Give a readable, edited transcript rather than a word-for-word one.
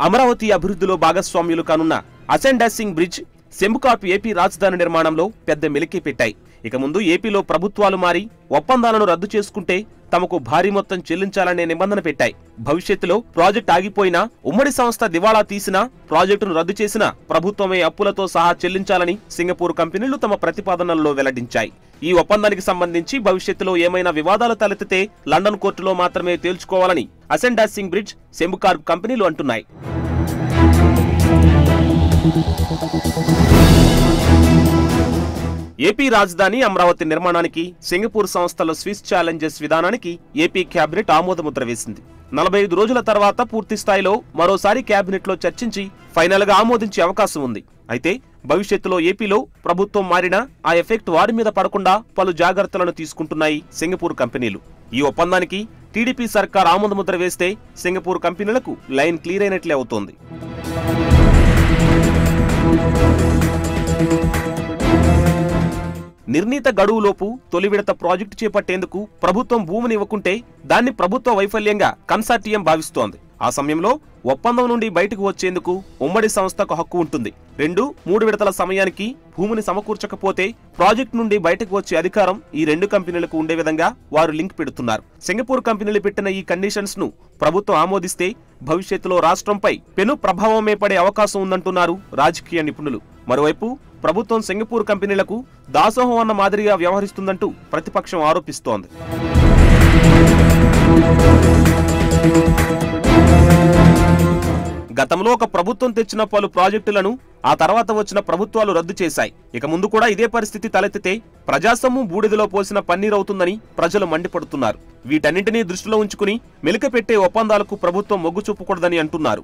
అమరావతి అభివృద్ధిలో భాగస్వామ్యులు కానున్న అసెండాసింగ్ bridge, సెంబుకార్ప్ AP రాజధాని నిర్మాణంలో పెద్ద మెలికే పెట్టాయి. ఇక ముందు ఏపీలో ప్రభుత్వాలు మారి ఒప్పందాలను రద్దు చేసుకుంటే తమకు భారీ మొత్తం చెల్లించాలనే నిబంధన పెట్టాయి. భవిష్యత్తులో ప్రాజెక్ట్ ఆగిపోయినా, ఉమ్మడి సంస్థ దివాళా తీసినా, ప్రాజెక్టును రద్దు చేసినా ప్రభుత్వమే అప్పులతో సహా చెల్లించాలని సింగపూర్ కంపెనీలు తమ ప్రతిపాదనల్లో వెల్లడించాయి. ఈ ఒప్పందానికి సంబంధించి భవిష్యత్తులో ఏమైనా వివాదాలు తలెత్తితే లండన్ కోర్టులో మాత్రమే తేల్చుకోవాలని అసెండాసింగ్ బ్రిడ్జ్, సెంబుకార్ప్ కంపెనీలు అంటున్నాయి. ఏపీ రాజధాని అమరావతి నిర్మాణానికి సింగపూర్ సంస్థల స్విస్ ఛాలెంజెస్ విధానానికి ఏపీ కేబినెట్ ఆమోదముద్ర వేసింది. 45 రోజుల తర్వాత పూర్తి స్థాయిలో మరోసారి కేబినెట్ లో చర్చించి ఫైనల్ గా ఆమోదించే అవకాశం ఉంది. అయితే భవిష్యత్తులో ఏపీలో ప్రభుత్వం మారినా ఆ ఎఫెక్ట్ వారి మీద పడకుండా పలు జాగ్రత్తలను తీసుకుంటున్నాయి సింగపూర్ కంపెనీలు. ఈ ఒప్పందానికి టీడీపీ సర్కార్ ఆమోదముద్ర వేస్తే సింగపూర్ కంపెనీలకు లైన్ క్లియర్ అయినట్లే అవుతోంది. నిర్ణీత గడువులోపు తొలి విడత ప్రాజెక్టు చేపట్టేందుకు ప్రభుత్వం భూమిని ఇవ్వకుంటే దాన్ని ప్రభుత్వ వైఫల్యంగా కన్సార్టియం భావిస్తోంది. ఆ సమయంలో ఒప్పందం నుండి బయటకు వచ్చేందుకు ఉమ్మడి సంస్థకు హక్కు ఉంటుంది. 2-3 విడతల సమయానికి భూమిని సమకూర్చకపోతే ప్రాజెక్టు నుండి బయటకు వచ్చే అధికారం ఈ రెండు కంపెనీలకు ఉండే విధంగా వారు లింక్ పెడుతున్నారు. సింగపూర్ కంపెనీలు పెట్టిన ఈ కండిషన్స్ ను ప్రభుత్వం ఆమోదిస్తే భవిష్యత్తులో రాష్ట్రంపై పెను ప్రభావమే పడే అవకాశం ఉందంటున్నారు రాజకీయ నిపుణులు. మరోవైపు ప్రభుత్వం సింగపూర్ కంపెనీలకు దాసోహం అన్న మాదిరిగా వ్యవహరిస్తుందంటూ ప్రతిపక్షం ఆరోపిస్తోంది. గతంలో ఒక ప్రభుత్వం తెచ్చిన పలు ప్రాజెక్టులను ఆ తర్వాత వచ్చిన ప్రభుత్వాలు రద్దు చేశాయి. ఇక ముందు కూడా ఇదే పరిస్థితి తలెత్తితే ప్రజాసొమ్ము బూడిదలో పోసిన పన్నీరవుతుందని ప్రజలు మండిపడుతున్నారు. వీటన్నింటినీ దృష్టిలో ఉంచుకుని మెలికపెట్టే ఒప్పందాలకు ప్రభుత్వం మొగ్గు చూపకూడదని అంటున్నారు.